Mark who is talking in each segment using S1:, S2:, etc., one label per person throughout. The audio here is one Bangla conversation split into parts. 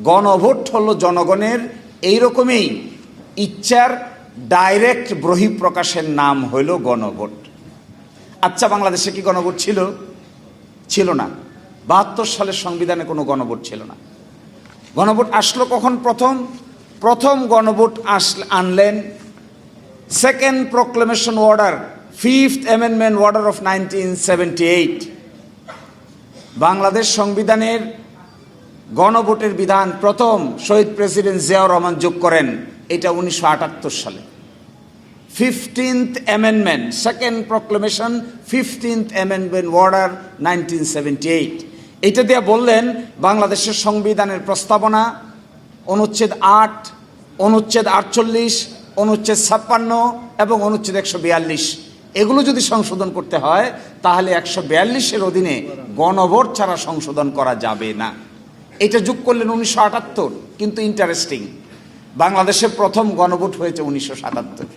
S1: গণভোট হলো জনগণের এইরকমই ইচ্ছার ডাইরেক্ট বহিঃপ্রকাশের নাম হইল গণভোট। আচ্ছা, বাংলাদেশে কি গণভোট ছিল? ছিল না। ৭২ সালের সংবিধানে কোনো গণভোট ছিল না। গণভোট আসলো কখন? প্রথম গণভোট আনলেন second proclamation order, 5th amendment order of 1978। Bangladesh সংবিধানের গণভোটের বিধান প্রথম শহীদ প্রেসিডেন্ট জিয়াউর রহমান যোগ করেন, এটা 1978 সালে। 15th amendment, second proclamation, 15th amendment order 1978। এটা দিয়ে বললেন বাংলাদেশের সংবিধানের প্রস্তাবনা, অনুচ্ছেদ 8, অনুচ্ছেদ 48, অনুচ্ছেদ 56 এবং অনুচ্ছেদ 142, এগুলো যদি সংশোধন করতে হয় তাহলে 142-এর অধীনে গণভোট ছাড়া সংশোধন করা যাবে না। এটা যোগ করলেন 1978। কিন্তু ইন্টারেস্টিং, বাংলাদেশের প্রথম গণভোট হয়েছে 1977।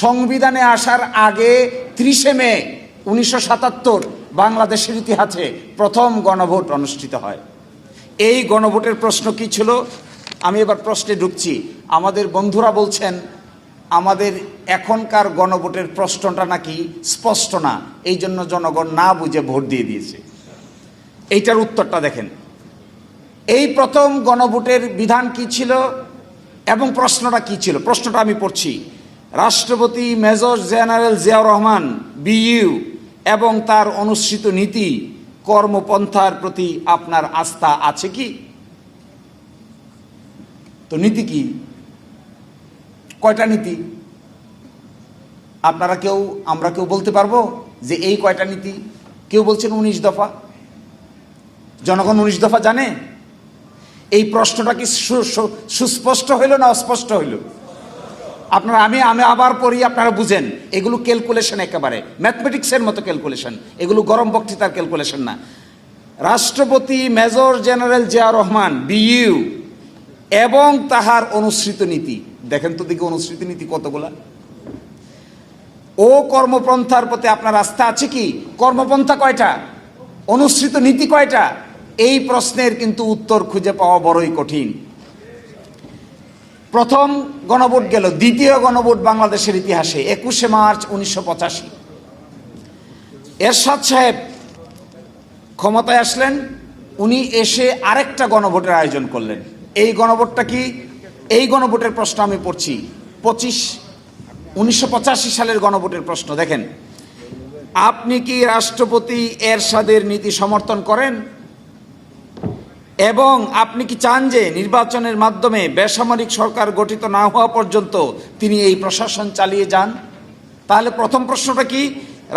S1: সংবিধানে আসার আগে 30শে মে 1977 বাংলাদেশের ইতিহাসে প্রথম গণভোট অনুষ্ঠিত হয়। এই গণভোটের প্রশ্ন কি ছিল? আমি এবার প্রশ্নে ঢুকছি। আমাদের বন্ধুরা বলছেন আমাদের এখনকার গণভোটের প্রশ্নটা নাকি স্পষ্ট না, এই জন্য জনগণ না বুঝে ভোট দিয়ে দিয়েছে। এইটার উত্তরটা দেখেন। এই প্রথম গণভোটের বিধান কি ছিল এবং প্রশ্নটা কি ছিল? প্রশ্নটা আমি পড়ছি। রাষ্ট্রপতি major general Ziaur Rahman BU এবং তার অনুসৃত নীতি কর্মপন্থার প্রতি আপনার আস্থা আছে কি? তো নীতি কি? কয়টা নীতি? আমরা কেউ বলতে পারবো যে এই কয়টা নীতি? কেউ বলছেন 19 দফা। জনগণ 19 দফা জানে? এই প্রশ্নটা কি সুস্পষ্ট হইল না অস্পষ্ট হইল? আপনারা আমি আবার পড়ি, আপনারা বুঝেন। এগুলো ক্যালকুলেশন, একেবারে ম্যাথমেটিক্সের মতো ক্যালকুলেশন, এগুলো গরম বক্তৃতার ক্যালকুলেশন না। রাষ্ট্রপতি major general Ziaur Rahman BU এবং তাহার অনুসৃত নীতি, দেখেন তো দেখি অনুসৃত নীতি কতগুলা। ও কর্মপন্থার প্রতি আপনার আস্থা আছে কি? কর্মপন্থা কয়টা? অনুসৃত নীতি কয়টা? এই প্রশ্নের কিন্তু উত্তর খুঁজে পাওয়া বড়ই কঠিন। প্রথম গণভোট গেল, দ্বিতীয় গণভোট বাংলাদেশের ইতিহাসে 21শে মার্চ 1985। এরশাদ সাহেব ক্ষমতায় আসলেন, উনি এসে আরেকটা গণভোটের আয়োজন করলেন। এই গণভোটটা কি? এই গণভোটের প্রশ্ন আমি পড়ছি, 1985 সালের গণভোটের প্রশ্ন। দেখেন, আপনি কি রাষ্ট্রপতি এরশাদের নীতি সমর্থন করেন এবং আপনি কি চান যে নির্বাচনের মাধ্যমে বেসামরিক সরকার গঠিত না হওয়া পর্যন্ত তিনি এই প্রশাসন চালিয়ে যান? তাহলে প্রথম প্রশ্নটা কি?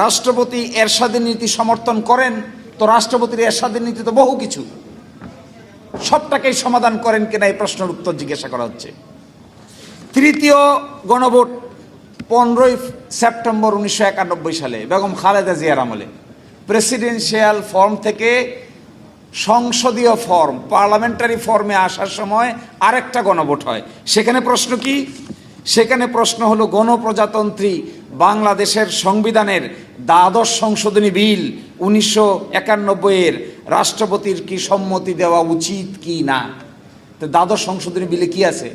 S1: রাষ্ট্রপতি এরশাদের নীতি সমর্থন করেন? তো রাষ্ট্রপতির এরশাদের নীতি তো বহু কিছু, সবটাকেই সমাধান করেন কিনা এই প্রশ্নের উত্তর জিজ্ঞাসা করা হচ্ছে। তৃতীয় গণভোট 15ই সেপ্টেম্বর 1991 সালে বেগম খালেদা জিয়ার আমলে। প্রেসিডেন্সিয়াল ফর্ম থেকে সংসদীয় ফর্ম, পার্লামেন্টারি ফর্মে আসার সময় আরেকটা গণভোট হয়। সেখানে প্রশ্ন কি? সেখানে প্রশ্ন হলো গণপ্রজাতন্ত্রী বাংলাদেশের সংবিধানের দ্বাদশ সংশোধনী বিল 1991-এর রাষ্ট্রপতির কি সম্মতি দেওয়া উচিত কি না। তো দ্বাদশ সংশোধনী বিলে কি আছে?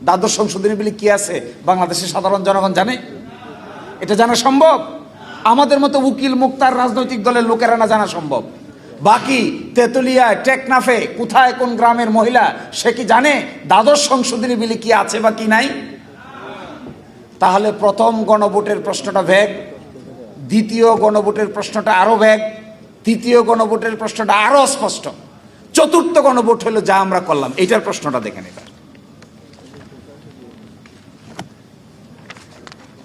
S1: দ্বাদশ সংশোধনী বিলে কি আছে বাংলাদেশের সাধারণ জনগণ জানে? এটা জানা সম্ভব? আমাদের মতো উকিল মুক্তার রাজনৈতিক দলের লোকেরা না জানা সম্ভব? বাকি তেতুলিয়ায়, টেকনাফে, কোথায় কোন গ্রামের মহিলা সে কি জানে দ্বাদশ সংশোধনী বিলে কি আছে বা কি নাই? তাহলে প্রথম গণভোটের প্রশ্নটা ভ্যাগ, দ্বিতীয় গণভোটের প্রশ্নটা আরো ভ্যাগ, তৃতীয় গণভোটের প্রশ্নটা আরো স্পষ্ট, চতুর্থ গণভোট হলো যা আমরা করলাম। এইটার প্রশ্নটা দেখেন।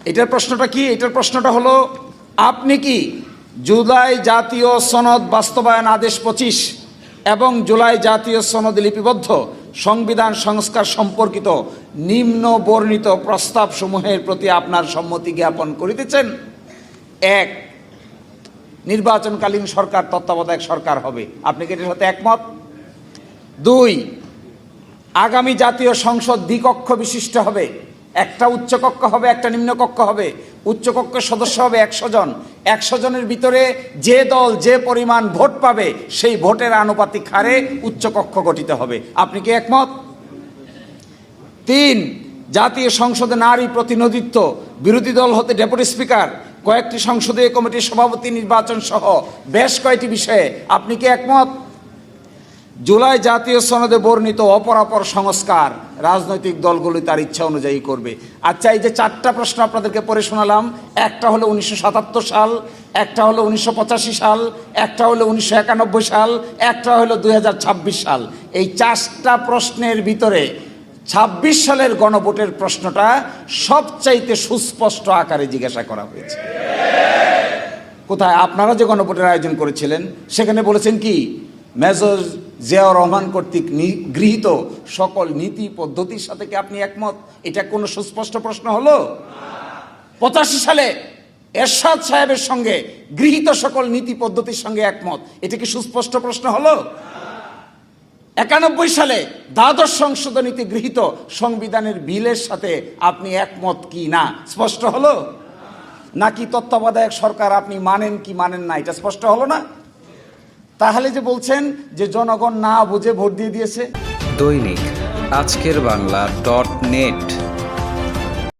S1: এটার প্রশ্নটা কি? এটার প্রশ্নটা হলো, আপনি কি জুলাই জাতীয় সনদ বাস্তবায়ন আদেশ 25 এবং জুলাই জাতীয় সনদ লিপিবদ্ধ সংবিধান সংস্কার সম্পর্কিত নিম্ন বর্ণিত প্রস্তাব সমূহের প্রতি আপনার সম্মতি জ্ঞাপন করিতেছেন? 1, নির্বাচনকালীন সরকার তত্ত্বাবধায়ক সরকার হবে। আপনি কি এটার সাথে একমত? 2, আগামী জাতীয় সংসদ দ্বিকক্ষ বিশিষ্ট হবে, একটা উচ্চকক্ষ হবে, একটা নিম্নকক্ষ হবে। উচ্চকক্ষের সদস্য হবে 100 জন 100 জনের ভিতরে যে দল যে পরিমাণ ভোট পাবে সেই ভোটের আনুপাতিক হারে উচ্চকক্ষ গঠিত হবে। আপনি কি একমত? 3, জাতীয় সংসদে নারী প্রতিনিধিত্ব, বিরোধী দল হতে ডেপুটি স্পিকার, কয়েকটি সংসদীয় কমিটির সভাপতি নির্বাচন সহ বেশ কয়েকটি বিষয়ে আপনি কি একমত? জুলাই জাতীয় সনদে বর্ণিত অপরাপর সংস্কার রাজনৈতিক দলগুলি তার ইচ্ছা অনুযায়ী করবে। আচ্ছা, এই যে 4টা প্রশ্ন আপনাদেরকে পড়ে শোনালাম, একটা হলো 1977 সাল, একটা হলো 1985 সাল, একটা হলো 1991 সাল, একটা হলো 2026 সাল। এই 4টা প্রশ্নের ভিতরে 26 সালের গণভোটের প্রশ্নটা সবচাইতে সুস্পষ্ট আকারে জিজ্ঞাসা করা হয়েছে। কোথায়? আপনারা যে গণভোটের আয়োজন করেছিলেন সেখানে বলেছেন কি, মেজর জিয়াউর রহমান কর্তৃক গৃহীত সকল নীতি পদ্ধতির সাথে কি আপনি একমত? এটা কোনো সুস্পষ্ট প্রশ্ন হলো? 85 সালে এরশাদ সাহেবের সঙ্গে গৃহীত সকল নীতি পদ্ধতির সঙ্গে একমত, এটা কি সুস্পষ্ট প্রশ্ন হলো? 91 সালে দ্বাদশ সংশোধনীতে গৃহীত সংবিধানের বিলের সাথে আপনি একমত কি না স্পষ্ট হলো? নাকি তত্ত্বাবধায়ক সরকার আপনি মানেন কি মানেন না এটা স্পষ্ট হলো না? তাহলে যে বলছেন যে জনগণ না বুঝে ভোট দিয়ে দিয়েছে।
S2: দৈনিক আজকের বাংলা .net